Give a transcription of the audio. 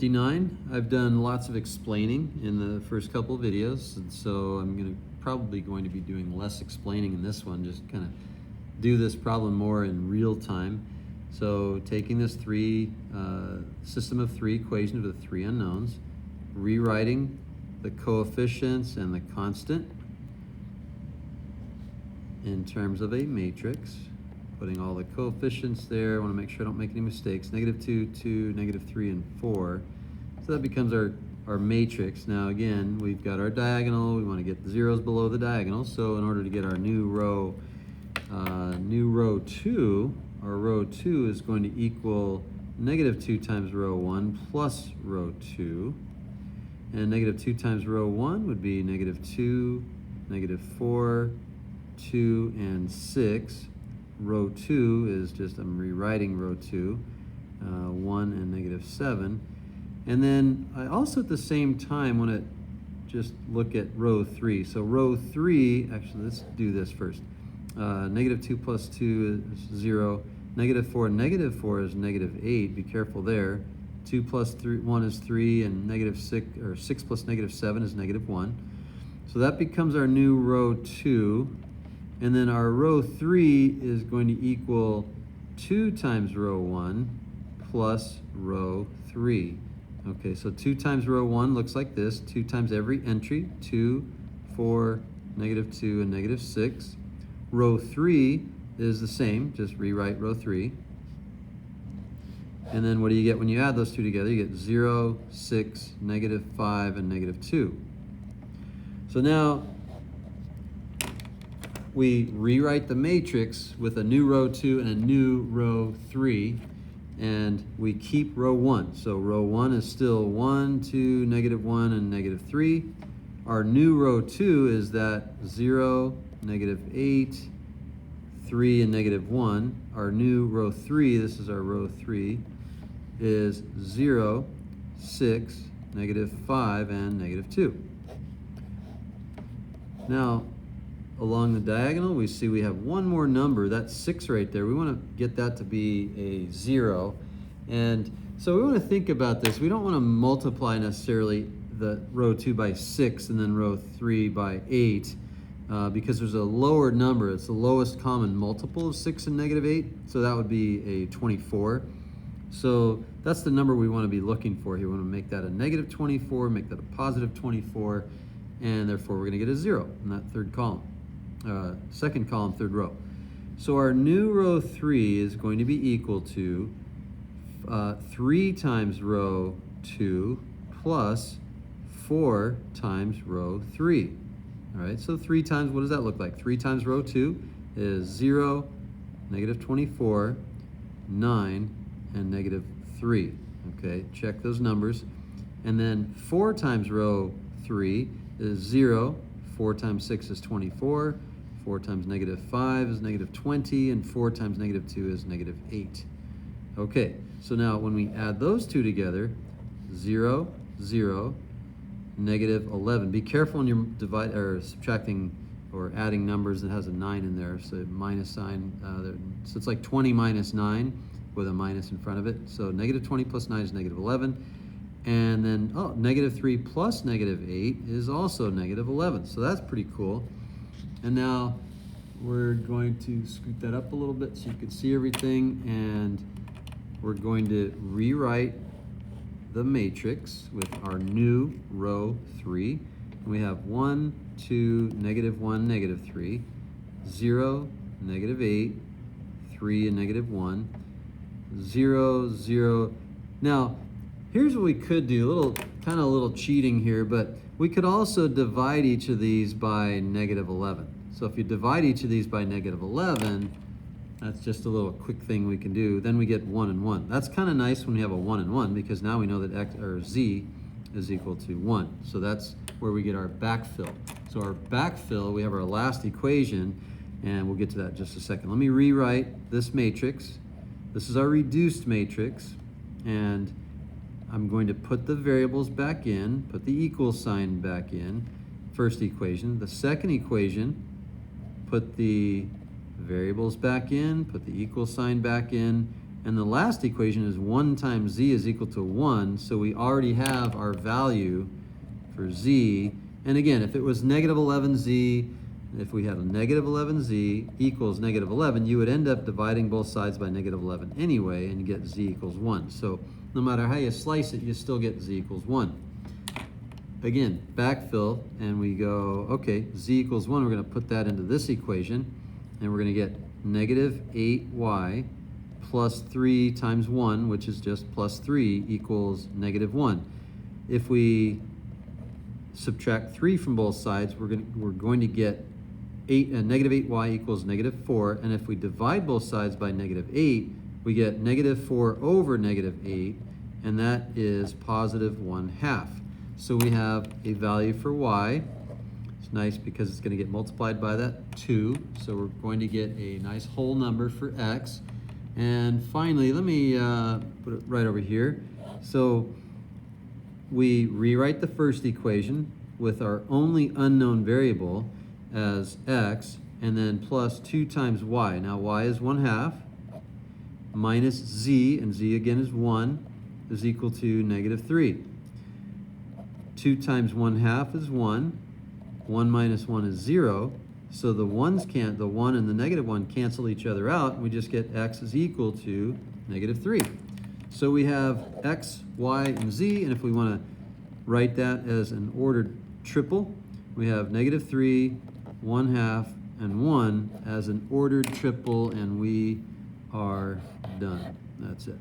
59, I've done lots of explaining in the first couple of videos, and so I'm probably going to be doing less explaining in this one, just kind of do this problem more in real time. So taking this system of three equation with the three unknowns, rewriting the coefficients and the constant in terms of a matrix, putting all the coefficients there. I want to make sure I don't make any mistakes. -2, 2, -3, and 4. So that becomes our matrix. Now again, we've got our diagonal. We want to get the zeros below the diagonal. So in order to get our new row 2, our row 2 is going to equal -2 times row 1 plus row 2. And -2 times row 1 would be -2, -4, 2, and 6. Row 2 is just, I'm rewriting row 2, 1 and -7. And then I also at the same time want to just look at row 3. So row 3, actually let's do this first. -2 plus 2 is 0. -4 and -4 is -8. Be careful there. 2 plus 1 is 3, and -6 plus -7 is -1. So that becomes our new row 2. And then our row 3 is going to equal 2 times row 1 plus row 3. Okay, so 2 times row 1 looks like this. 2 times every entry, 2, 4, -2, and -6. Row 3 is the same, just rewrite row 3. And then what do you get when you add those two together? You get 0, 6, -5, and -2. So now we rewrite the matrix with a new row 2 and a new row 3, and we keep row 1. So row 1 is still 1, 2, -1, and -3. Our new row 2 is that 0, -8, 3, and -1. Our new row 3, this is our row 3, is 0, 6, -5, and -2. Now, along the diagonal, we see we have one more number. That's 6 right there. We want to get that to be a 0. And so we want to think about this. We don't want to multiply necessarily the row 2 by 6 and then row 3 by 8 because there's a lower number. It's the lowest common multiple of 6 and -8. So that would be a 24. So that's the number we want to be looking for here. We want to make that a -24, make that a +24, and therefore we're going to get a 0 in that third column. Second column, third row. So our new row 3 is going to be equal to 3 times row 2 plus 4 times row 3. All right, so 3 times, what does that look like? 3 times row 2 is 0, -24, 9, and -3. Okay, check those numbers. And then 4 times row 3 is 0, 4 times 6 is 24, 4 times -5 is -20, and 4 times -2 is -8. Okay, so now when we add those two together, 0, 0, -11. Be careful when you're subtracting or adding numbers that has a 9 in there, so minus sign. So it's like 20 minus 9 with a minus in front of it. So -20 plus 9 is -11. And then, -3 plus -8 is also -11. So that's pretty cool. And now we're going to scoot that up a little bit so you can see everything. And we're going to rewrite the matrix with our new row 3. And we have 1, 2, -1, -3, 0, -8, 3, and -1, 0, 0. Now, here's what we could do, kind of a little cheating here, but we could also divide each of these by -11. So if you divide each of these by -11, that's just a little quick thing we can do. Then we get 1 and 1. That's kind of nice when we have a 1 and 1 because now we know that z is equal to 1. So that's where we get our backfill. So our backfill, we have our last equation, and we'll get to that in just a second. Let me rewrite this matrix. This is our reduced matrix, and I'm going to put the variables back in, put the equal sign back in, first equation. The second equation, put the variables back in, put the equal sign back in, And the last equation is 1 times z is equal to 1, so we already have our value for z. And again, if it was negative 11z, if we had a negative 11z equals negative 11, you would end up dividing both sides by negative 11 anyway, and you get z equals 1. So no matter how you slice it, you still get z equals 1. Again, backfill, and we go, okay, z equals 1, we're going to put that into this equation, and we're going to get negative 8y plus 3 times 1, which is just plus 3, equals negative 1. If we subtract 3 from both sides, we're going to get negative 8y equals negative 4, and if we divide both sides by negative 8, we get negative 4 over negative 8, and that is positive 1/2. So we have a value for y. It's nice because it's going to get multiplied by that 2, so we're going to get a nice whole number for x. And finally, let me put it right over here. So we rewrite the first equation with our only unknown variable as x, and then plus 2 times y. Now y is 1/2 minus z, and z again is 1, is equal to negative 3. 2 times 1/2 is 1. 1 minus 1 is 0. So the 1 and the negative 1 cancel each other out, and we just get x is equal to negative 3. So we have x, y, and z, and if we want to write that as an ordered triple, we have negative 3, 1/2, and 1 as an ordered triple, and we are done. That's it.